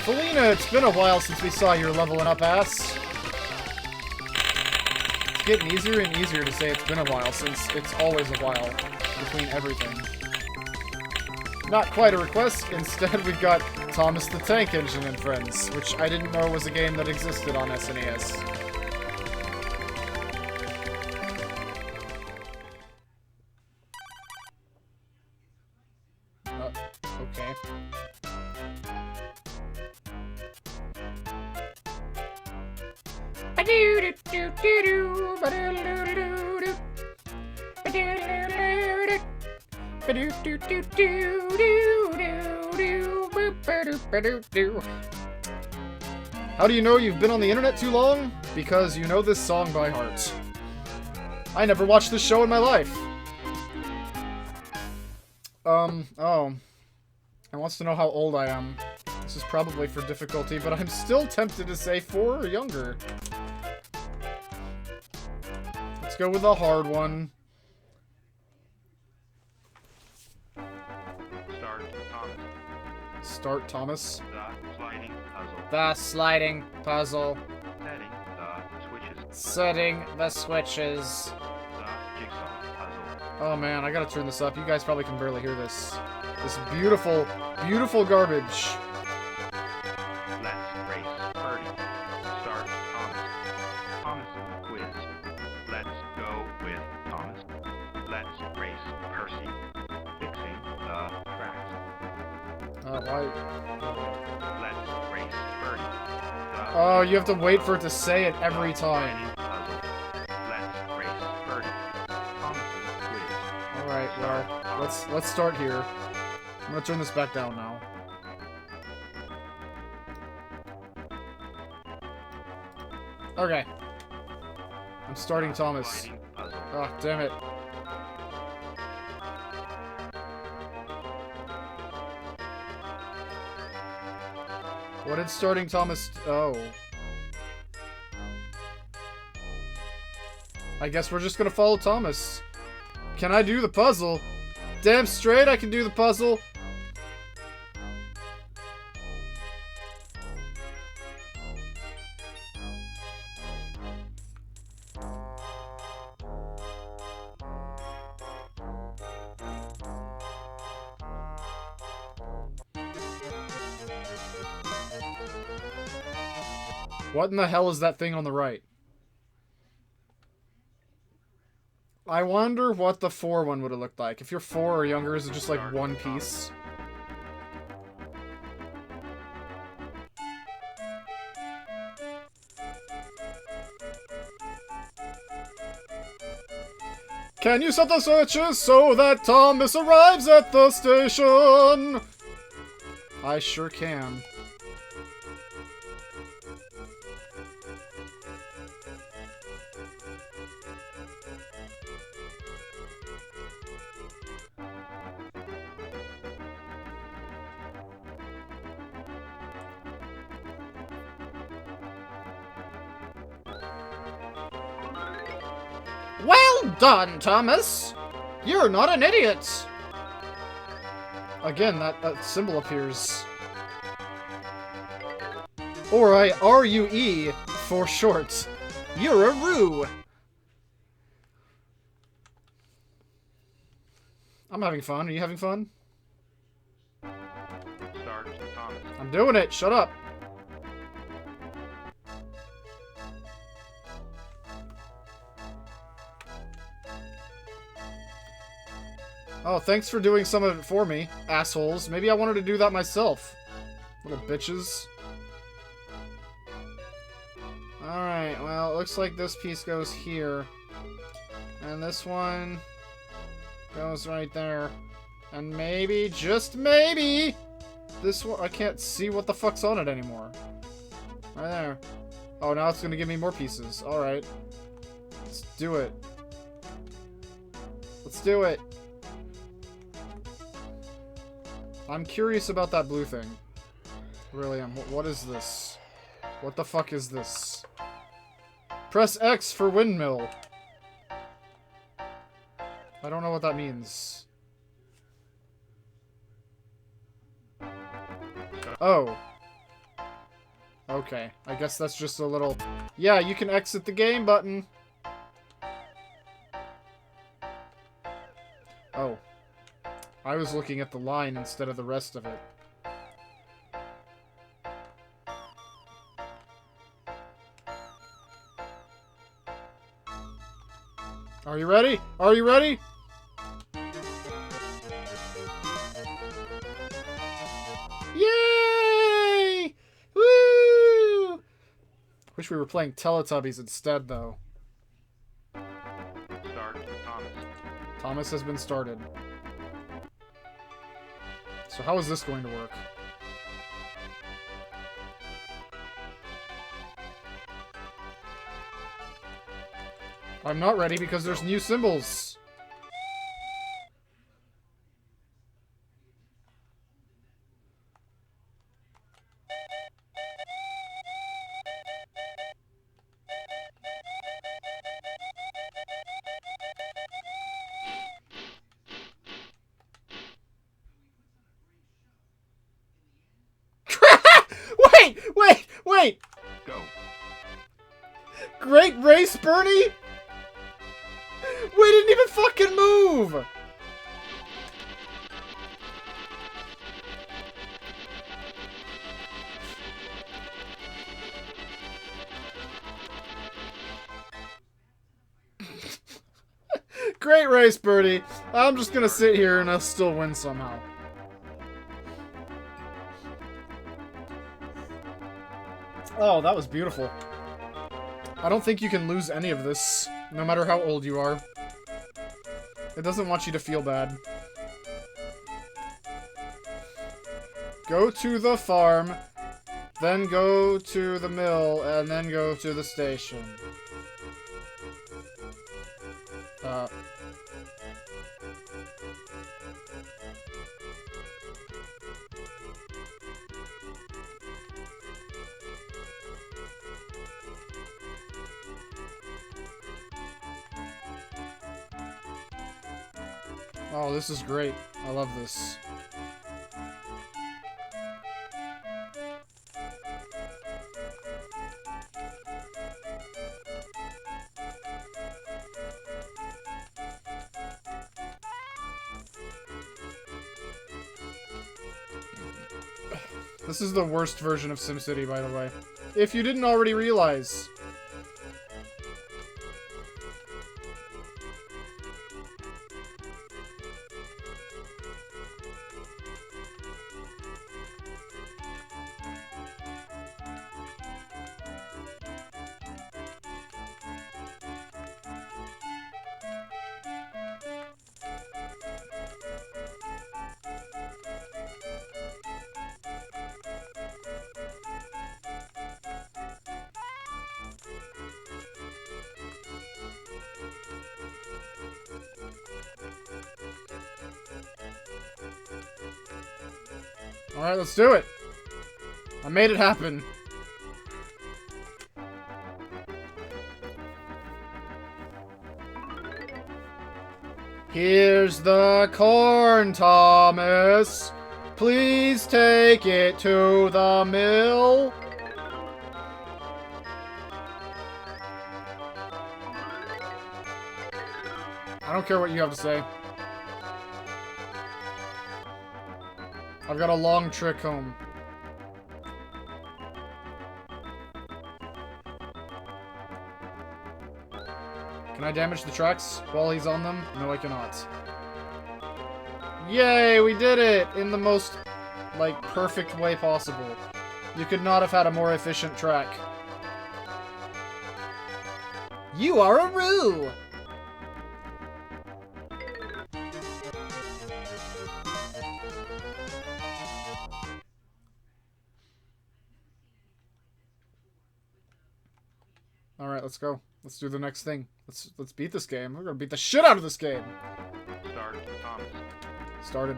Felina, it's been a while since we saw your leveling up ass. It's getting easier and easier to say it's been a while, since it's always a while between everything. Not quite a request, instead we've got Thomas the Tank Engine and Friends, which I didn't know was a game that existed on SNES. Okay. How do you know you've been on the internet too long? Because you know this song by heart. I never watched this show in my life. Oh. It wants to know how old I am. This is probably for difficulty, but I'm still tempted to say 4 or younger. Let's go with the hard one. Start Thomas. The sliding puzzle. The sliding puzzle. Setting the switches. Setting the switches. The jigsaw puzzle. Oh man, I gotta turn this up. You guys probably can barely hear this. This beautiful, beautiful garbage. Let's race Birdie. Start Thomas. Thomas quiz. Let's go with Thomas. Let's race Percy. Fixing the tracks. Why? Let's race Birdie. Oh, you have to wait for it to say it every time. Let's race Birdie. Thomas quiz. Alright, well, let's start here. I'm gonna turn this back down now. Okay. I'm starting Thomas. Oh, damn it. What did starting Thomas... Oh. I guess we're just gonna follow Thomas. Can I do the puzzle? Damn straight I can do the puzzle. What in the hell is that thing on the right? I wonder what the 4 one would have looked like. If you're 4 or younger, is it just like one piece? Can you set the switches so that Thomas arrives at the station? I sure can. Well done, Thomas! You're not an idiot! Again, that symbol appears. Or R-U-E for short. You're a Roo! I'm having fun. Are you having fun? Start Thomas. I'm doing it! Shut up! Oh, thanks for doing some of it for me, assholes. Maybe I wanted to do that myself. Little bitches. Alright, well, it looks like this piece goes here. And this one goes right there. And maybe, just maybe, this one, I can't see what the fuck's on it anymore. Right there. Oh, now it's gonna give me more pieces. Alright. Let's do it. Let's do it. I'm curious about that blue thing. Really am. What is this? What the fuck is this? Press X for windmill. I don't know what that means. Oh. Okay, I guess that's just a little... Yeah, you can exit the game button. Oh. I was looking at the line instead of the rest of it. Are you ready? Are you ready? Yay! Woo! Wish we were playing Teletubbies instead, though. Start Thomas. Thomas has been started. So how is this going to work? I'm not ready because there's new symbols. Wait! Go. Great race, Bernie? We didn't even fucking move! Great race, Birdie. I'm just gonna sit here and I'll still win somehow. Oh, that was beautiful. I don't think you can lose any of this, no matter how old you are. It doesn't want you to feel bad. Go to the farm, then go to the mill, and then go to the station. Oh, this is great. I love this. This is the worst version of SimCity, by the way. If you didn't already realize. Alright, let's do it. I made it happen. Here's the corn, Thomas. Please take it to the mill. I don't care what you have to say. I've got a long trick home. Can I damage the tracks while he's on them? No, I cannot. Yay, we did it! In the most, like, perfect way possible. You could not have had a more efficient track. You are a Roo! Alright, let's go. Let's do the next thing. Let's beat this game. We're gonna beat the shit out of this game! Start Thomas. Started.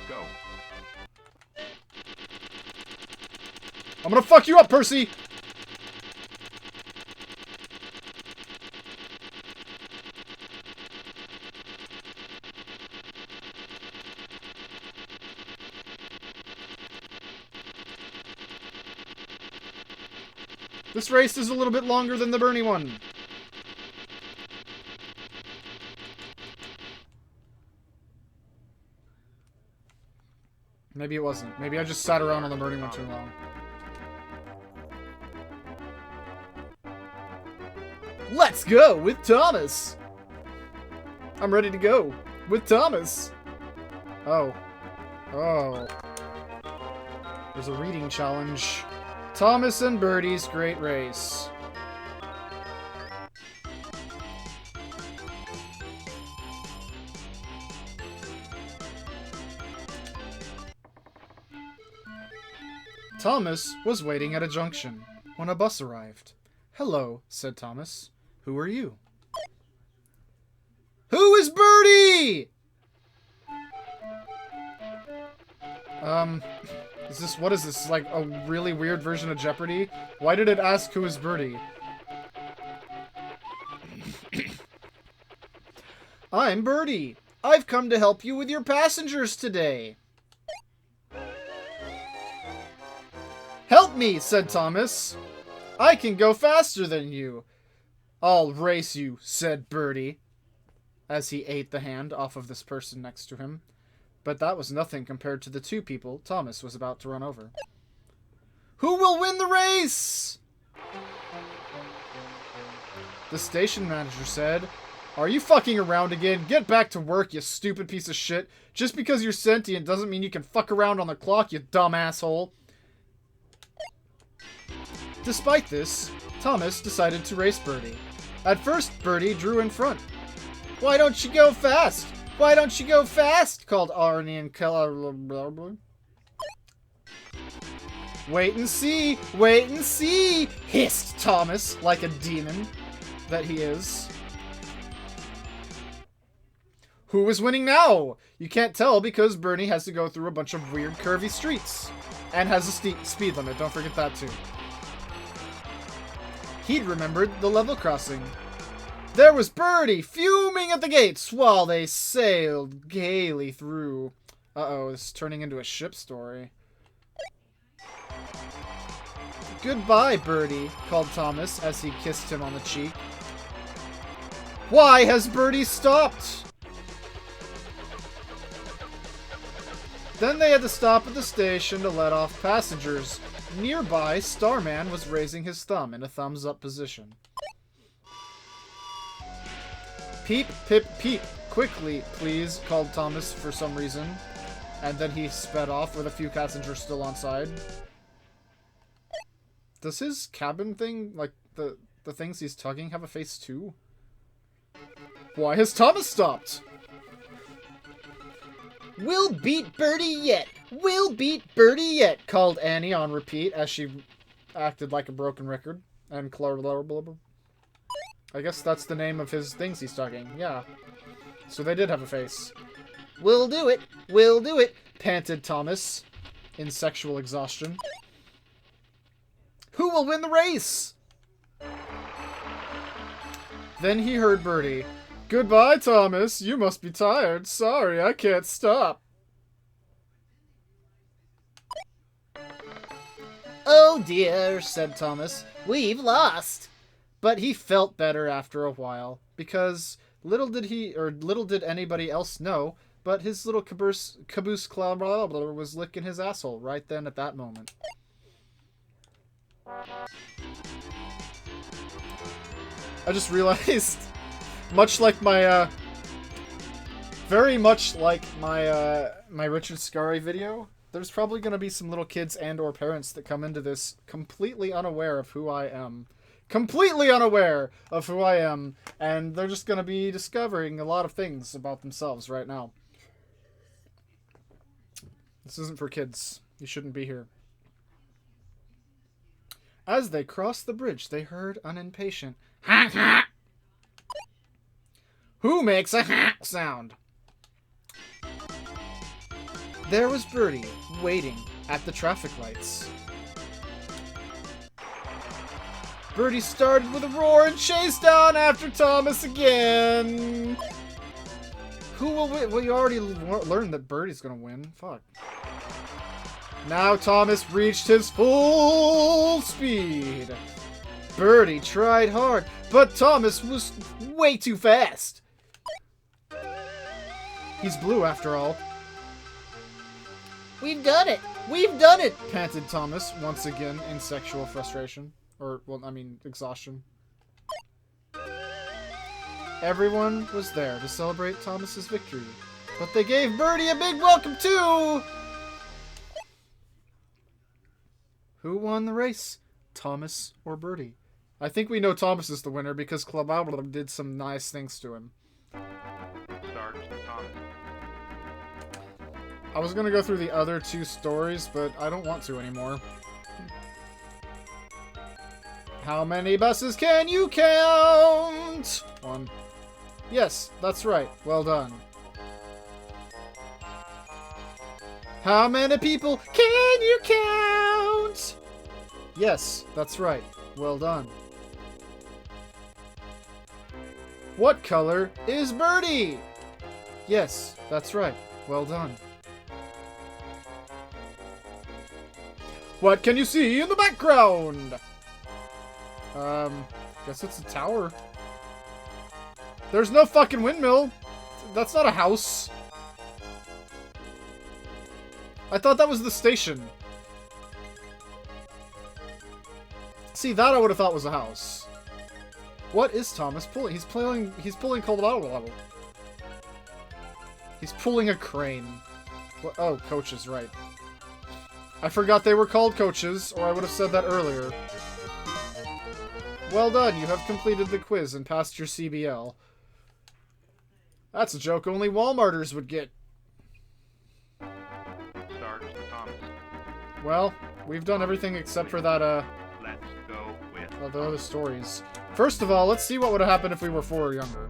Go. I'm gonna fuck you up, Percy! This race is a little bit longer than the Bernie one. Maybe it wasn't. Maybe I just sat around on the Bernie one too long. Let's go with Thomas! I'm ready to go with Thomas. Oh. Oh. There's a reading challenge. Thomas and Birdie's Great Race. Thomas was waiting at a junction when a bus arrived. Hello, said Thomas. Who are you? Who is Birdie? What is this? Like a really weird version of Jeopardy? Why did it ask who is Birdie? I'm Birdie. I've come to help you with your passengers today. Help me, said Thomas. I can go faster than you. I'll race you, said Birdie, as he ate the hand off of this person next to him. But that was nothing compared to the two people Thomas was about to run over. Who will win the race? The station manager said, Are you fucking around again? Get back to work, you stupid piece of shit. Just because you're sentient doesn't mean you can fuck around on the clock, you dumb asshole. Despite this, Thomas decided to race Birdie. At first, Birdie drew in front. Why don't you go fast? Why don't you go fast? Called Arnie and Keller. Wait and see! Wait and see! Hissed Thomas like a demon that he is. Who is winning now? You can't tell because Bernie has to go through a bunch of weird curvy streets. And has a speed limit, don't forget that too. He'd remembered the level crossing. There was Birdie fuming at the gates while they sailed gaily through. Uh-oh, this is turning into a ship story. Goodbye, Birdie, called Thomas as he kissed him on the cheek. Why has Birdie stopped? Then they had to stop at the station to let off passengers. Nearby, Starman was raising his thumb in a thumbs-up position. Peep, pip, peep. Quickly, please, called Thomas for some reason. And then he sped off with a few passengers still on side. Does his cabin thing, like, the things he's tugging, have a face too? Why has Thomas stopped? We'll beat Birdie yet! We'll beat Birdie yet! Called Annie on repeat as she acted like a broken record. And I guess that's the name of his things he's tugging. Yeah. So they did have a face. We'll do it! We'll do it! Panted Thomas in sexual exhaustion. Who will win the race? Then he heard Birdie. Goodbye, Thomas. You must be tired. Sorry, I can't stop. Oh dear, said Thomas. We've lost. But he felt better after a while, because little did anybody else know, but his little caboose cloud was licking his asshole right then at that moment. I just realized, much like my, very much like my, my Richard Scarry video, there's probably going to be some little kids and or parents that come into this completely unaware of who I am. Completely unaware of who I am, and they're just going to be discovering a lot of things about themselves right now. This isn't for kids. You shouldn't be here. As they crossed the bridge, they heard an impatient ha ha. Who makes a ha sound? There was Birdie, waiting at the traffic lights. Birdie started with a roar and chased down after Thomas again. Who will win? Well, you already learned that Birdie's gonna win. Fuck. Now Thomas reached his full speed. Birdie tried hard, but Thomas was way too fast. He's blue after all. We've done it! We've done it! Panted Thomas, once again in sexual frustration. Or, well, I mean, exhaustion. Everyone was there to celebrate Thomas's victory, but they gave Birdie a big welcome too! Who won the race? Thomas or Birdie? I think we know Thomas is the winner because Club Albert did some nice things to him. Start Thomas. I was gonna go through the other two stories, but I don't want to anymore. How many buses can you count? 1. Yes, that's right. Well done. How many people can you count? Yes, that's right. Well done. What color is Birdie? Yes, that's right. Well done. What can you see in the background? Guess it's a tower. There's no fucking windmill. That's not a house. I thought that was the station. See, that I would have thought was a house. What is Thomas pulling? He's pulling cold. He's pulling a crane. What? Oh, coaches, right. I forgot they were called coaches, or I would have said that earlier. Well done, you have completed the quiz and passed your CBL. That's a joke only Walmarters would get. Start Thomas. Well, we've done everything except for that, Let's go with the other stories. First of all, let's see what would have happened if we were 4 or younger.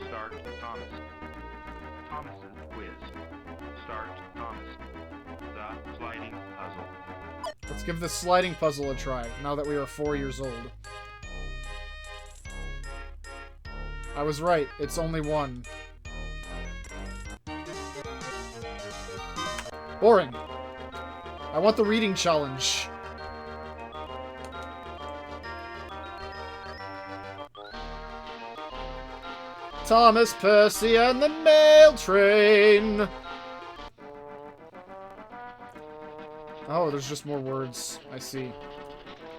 Start Thomas. Thomas's quiz. Start Thomas. The sliding puzzle. Let's give this sliding puzzle a try, now that we are 4 years old. I was right, it's only 1. Boring. I want the reading challenge. Thomas, Percy, and the mail train. Oh, there's just more words. I see.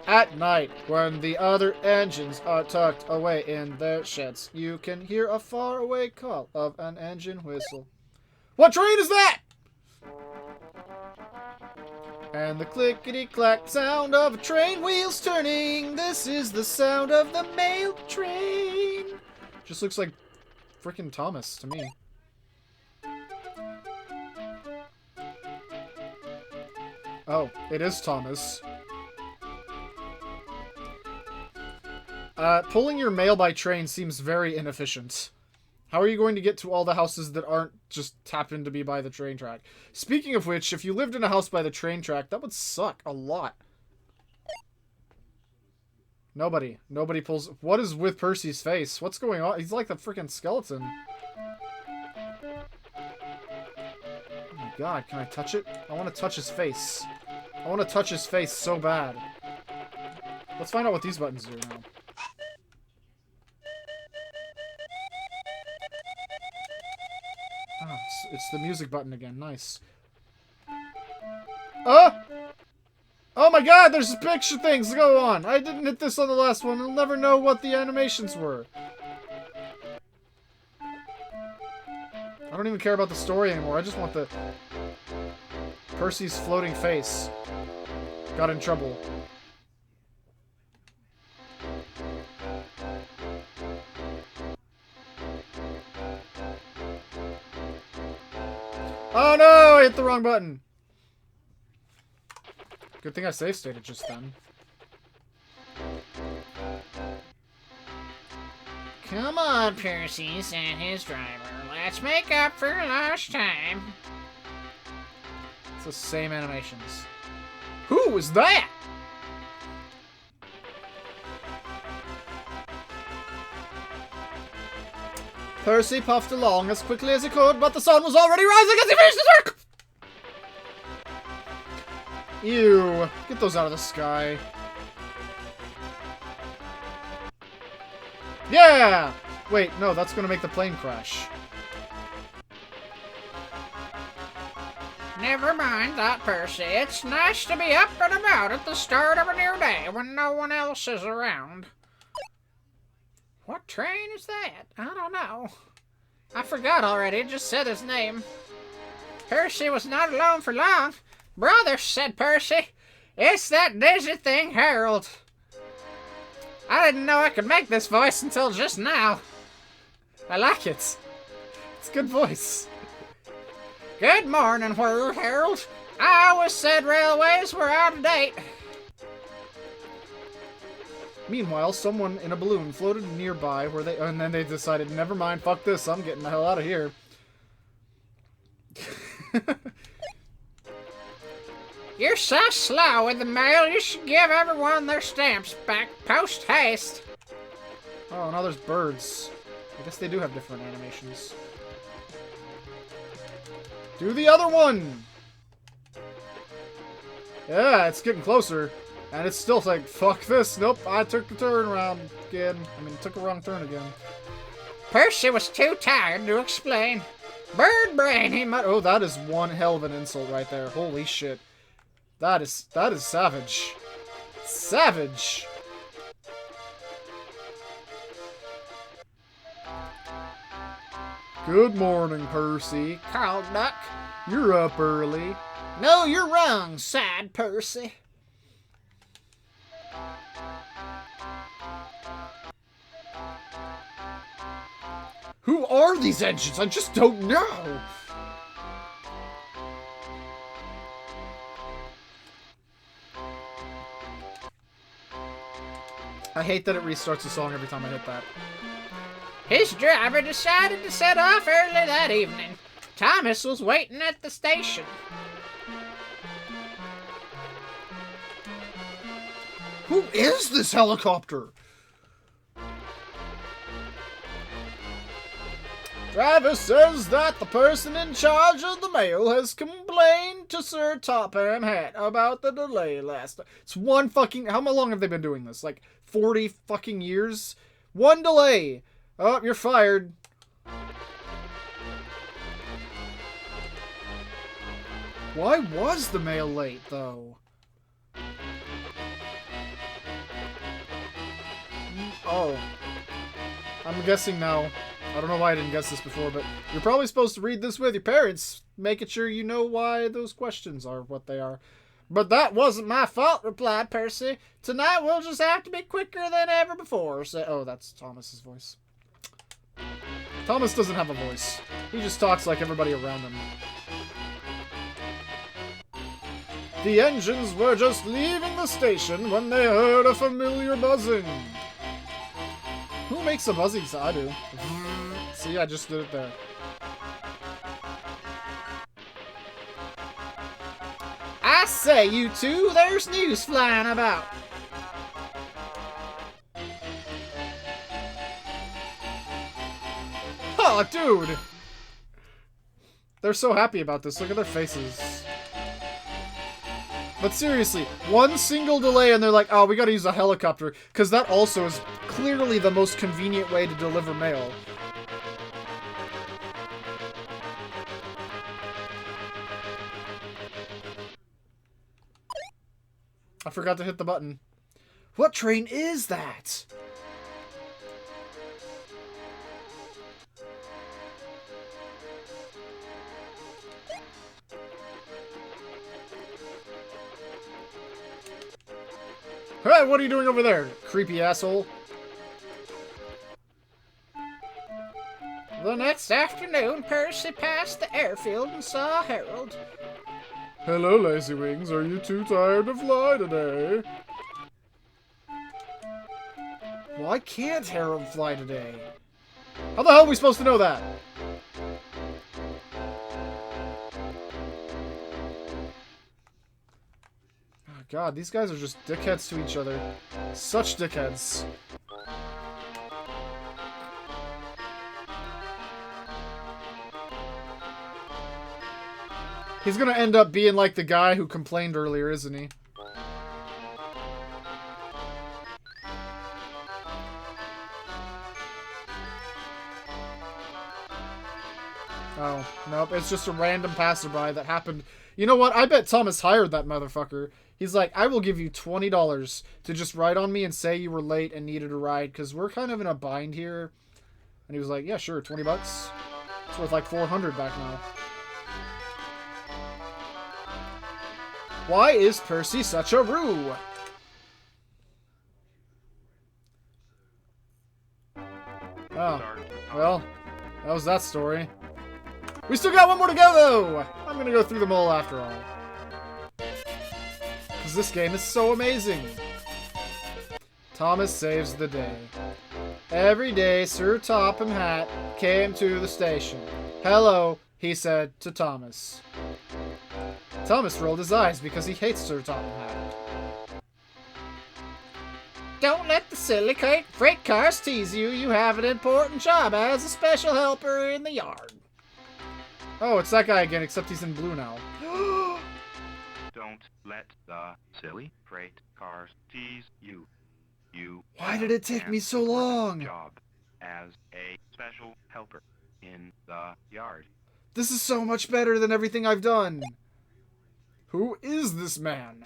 At night, when the other engines are tucked away in their sheds, you can hear a faraway call of an engine whistle. What train is that? And the clickety-clack sound of a train wheels turning. This is the sound of the mail train. Just looks like frickin' Thomas to me. Oh, it is Thomas. Pulling your mail by train seems very inefficient. How are you going to get to all the houses that aren't just happened to be by the train track? Speaking of which, if you lived in a house by the train track, that would suck a lot. Nobody pulls... What is with Percy's face? What's going on? He's like the freaking skeleton. Oh my god, can I touch it? I want to touch his face. I want to touch his face so bad. Let's find out what these buttons do now. Oh, it's the music button again. Nice. Oh my god, there's picture things to go on. I didn't hit this on the last one. I'll never know what the animations were. I don't even care about the story anymore. I just want the... Percy's floating face. Got in trouble. Oh no! I hit the wrong button. Good thing I save stated just then. Come on, Percy, said his driver. Let's make up for lost time. It's the same animations. Who was that? Percy puffed along as quickly as he could, but the sun was already rising as he finished his work! Ew. Get those out of the sky. Yeah! Wait, no, that's gonna make the plane crash. Never mind that, Percy. It's nice to be up and about at the start of a new day when no one else is around. What train is that? I don't know. I forgot already. It just said his name. Percy was not alone for long. Brother, said Percy. It's that dizzy thing, Harold. I didn't know I could make this voice until just now. I like it. It's a good voice. Good morning, Harold. I always said railways were out of date. Meanwhile, someone in a balloon floated nearby where they... And then they decided, never mind, fuck this, I'm getting the hell out of here. You're so slow with the mail, you should give everyone their stamps back post haste. Oh, now there's birds. I guess they do have different animations. Do the other one! Yeah, it's getting closer. And it's still like, fuck this. Nope, I took the turn around again. I mean, took a wrong turn again. Percy was too tired to explain. Bird brain, he muttered. Oh, that is one hell of an insult right there. Holy shit. That is savage. Savage! Good morning, Percy. Called Duck. You're up early. No, you're wrong, sighed Percy. Who are these engines? I just don't know. I hate that it restarts the song every time I hit that. His driver decided to set off early that evening. Thomas was waiting at the station. Who is this helicopter? Driver says that the person in charge of the mail has complained to Sir Topham Hatt about the delay last... It's one fucking... How long have they been doing this? Like 40 fucking years? One delay! Oh, you're fired. Why was the mail late, though? Oh. I'm guessing now. I don't know why I didn't guess this before, but you're probably supposed to read this with your parents, making sure you know why those questions are what they are. But that wasn't my fault, replied Percy. Tonight we'll just have to be quicker than ever before. Oh, that's Thomas's voice. Thomas doesn't have a voice. He just talks like everybody around him. The engines were just leaving the station when they heard a familiar buzzing. Who makes a buzzing sound? I do. See, I just did it there. I say, you two, there's news flying about. Oh, dude! They're so happy about this. Look at their faces. But seriously, one single delay and they're like, oh, we gotta use a helicopter. Because that also is clearly the most convenient way to deliver mail. I forgot to hit the button. What train is that? Hey, what are you doing over there, creepy asshole? The next afternoon, Percy passed the airfield and saw Harold. Hello, Lazy Wings. Are you too tired to fly today? Why can't Harold fly today? How the hell are we supposed to know that? Oh god, these guys are just dickheads to each other. Such dickheads. He's gonna end up being like the guy who complained earlier, isn't he? Oh, nope, it's just a random passerby that happened. You know what? I bet Thomas hired that motherfucker. He's like, I will give you $20 to just write on me and say you were late and needed a ride, because we're kind of in a bind here. And he was like, yeah, sure, 20 bucks. It's worth like 400 back now. Why is Percy such a roo? Oh, well, that was that story. We still got one more to go, though! I'm gonna go through them all after all. Because this game is so amazing. Thomas saves the day. Every day, Sir Topham Hatt came to the station. Hello, he said to Thomas. Thomas rolled his eyes because he hates Sir Topham Hatt. Don't let the silly freight cars tease you. You have an important job as a special helper in the yard. Oh, it's that guy again, except he's in blue now. Don't let the silly freight cars tease you. Why did it take me so long? Job as a special helper in the yard. This is so much better than everything I've done. Who is this man?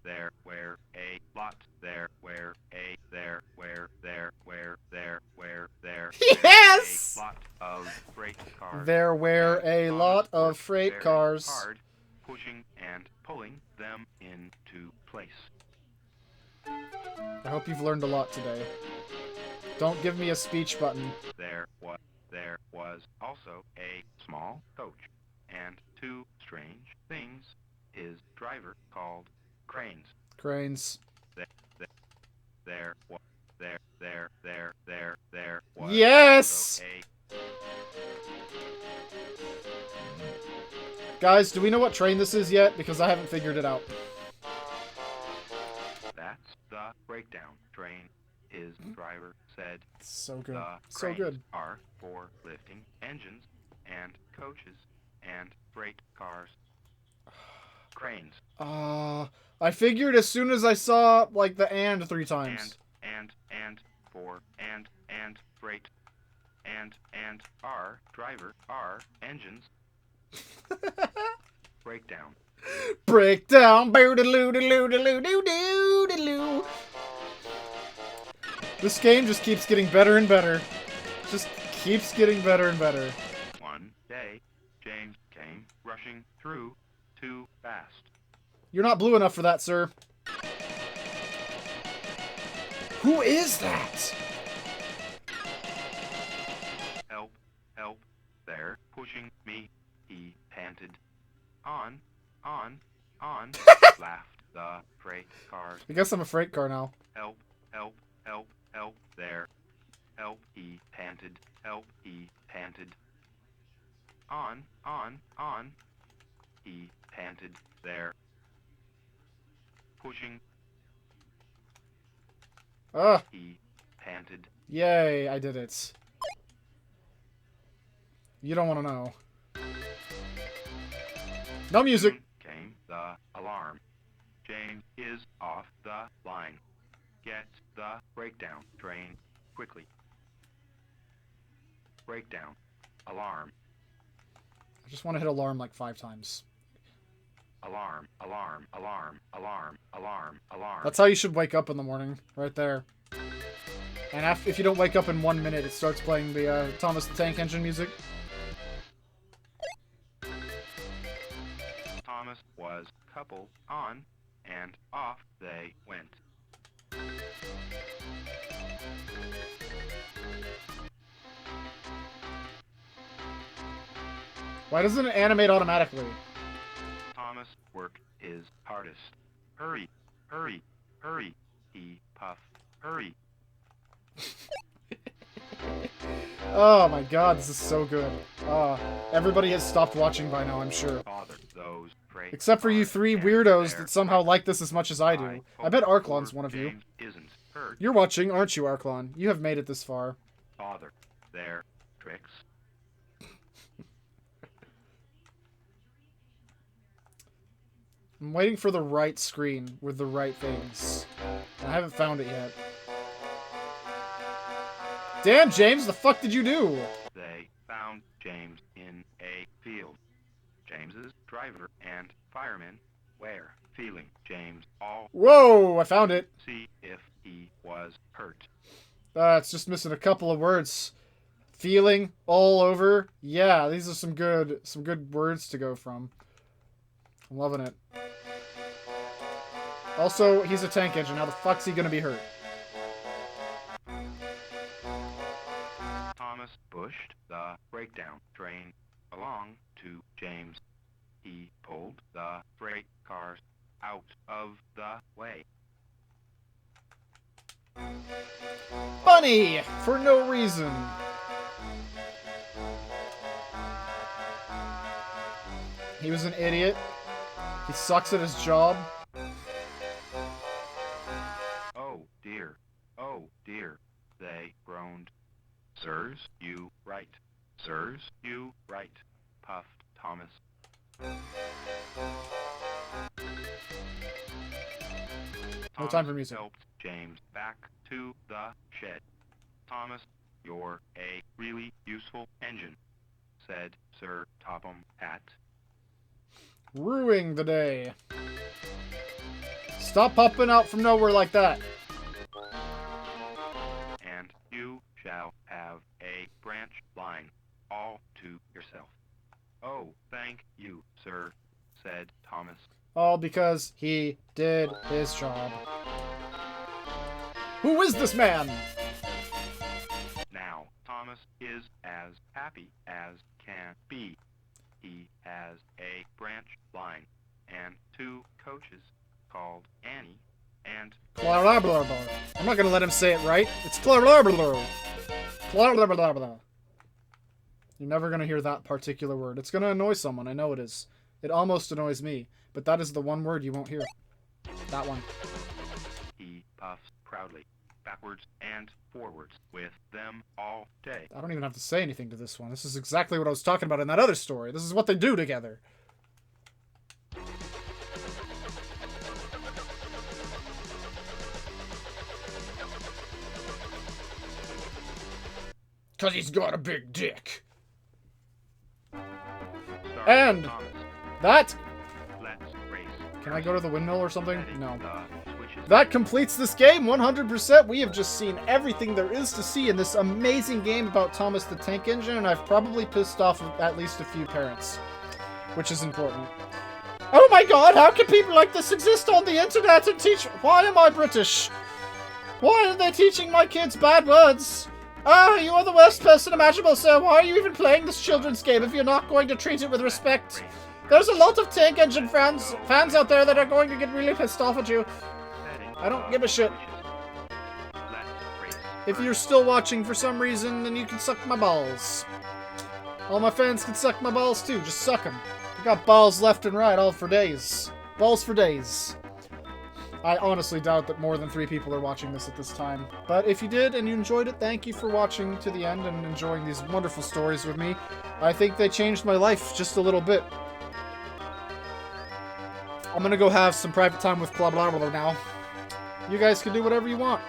There were a lot. There were a there were there were there were there. Yes! A lot of freight cars. There were a lot of freight Very cars. hard, pushing and pulling them into place. I hope you've learned a lot today. Don't give me a speech button. There was also a small coach and two strange things his driver called cranes. Cranes. There was Yes! also Guys, do we know what train this is yet? Because I haven't figured it out. that's the breakdown train, his driver said. So good. The So cranes good. are for lifting engines and coaches and freight cars. Cranes. I figured as soon as I saw, like, the and 3 times. And for and freight and our driver our engines. Breakdown. Breakdown. Boo-de-loo-de-loo-de-loo-de-loo-de-loo. This game just keeps getting better and better. Just keeps getting better and better. One day, James came rushing through too fast. You're not blue enough for that, sir. Who is that? Help, they're pushing me, he panted. On, laughed the freight cars. I guess I'm a freight car now. Help, there. Help, he panted. Help, he panted. On, he panted. There. Pushing, Ah, he panted. yay, I did it. You don't want to know. No music. Soon came the alarm. James is off the line. Get the breakdown train quickly. Breakdown. Alarm. I just want to hit alarm like 5 times. Alarm. That's how you should wake up in the morning, right there. And if you don't wake up in 1 minute, it starts playing the Thomas the Tank Engine music. Thomas was coupled on, and off they went. Why doesn't it animate automatically? Thomas worked his hardest. Hurry, he puffed. Hurry. Oh my god, this is so good. Everybody has stopped watching by now, I'm sure. Bother those freight Except for you cars 3 and weirdos their that somehow like this as much as I do. I bet hope Arklon's poor one of you. James isn't hurt. You're watching, aren't you, Arklon? You have made it this far. Bother their tricks. I'm waiting for the right screen with the right things. I haven't found it yet. Damn, James, the fuck did you do? They found James in a field. James's driver and firemen were feeling James all Whoa, I found it. see if he was hurt. It's just missing a couple of words. Feeling all over. Yeah, these are some good words to go from. I'm loving it. Also, he's a tank engine. How the fuck's he gonna be hurt? Thomas pushed the breakdown train along to James. He pulled the freight cars out of the way. Funny! For no reason. He was an idiot. He sucks at his job. Oh dear, they groaned. Sirs, you right. Sirs, you right, puffed Thomas. No time for music. Helped James back to the shed. Thomas, you're a really useful engine, said Sir Topham Hatt. Ruining the day. Stop popping out from nowhere like that. And you shall have a branch line all to yourself. Oh, thank you, sir, said Thomas. All because he did his job. Who is this man? Now, Thomas is as happy as can be. He has a branch line and 2 coaches called Annie and... Blah, blah, blah, blah. I'm not gonna let him say it right. It's blah, blah, blah, blah. Blah, blah, blah, blah. You're never gonna hear that particular word. It's gonna annoy someone, I know it is. It almost annoys me, but that is the one word you won't hear. That one. He puffs proudly, backwards and forwards, with them all day. I don't even have to say anything to this one. This is exactly what I was talking about in that other story. This is what they do together. Cause he's got a big dick. Starring And Thomas. that... Let's race. Can I go to the windmill or something? Setting No. the switches. That completes this game 100%. We have just seen everything there is to see in this amazing game about Thomas the Tank Engine, and I've probably pissed off at least a few parents, which is important. Oh my god, how can people like this exist on the internet and teach... Why am I British? Why are they teaching my kids bad words? Ah, you are the worst person imaginable, sir. Why are you even playing this children's game if you're not going to treat it with respect? There's a lot of Tank Engine fans out there that are going to get really pissed off at you. I don't give a shit. If you're still watching for some reason, then you can suck my balls. All my fans can suck my balls too. Just suck them. I got balls left and right all for days. Balls for days. I honestly doubt that more than 3 people are watching this at this time. But if you did and you enjoyed it, thank you for watching to the end and enjoying these wonderful stories with me. I think they changed my life just a little bit. I'm gonna go have some private time with blah blah blah now. You guys can do whatever you want.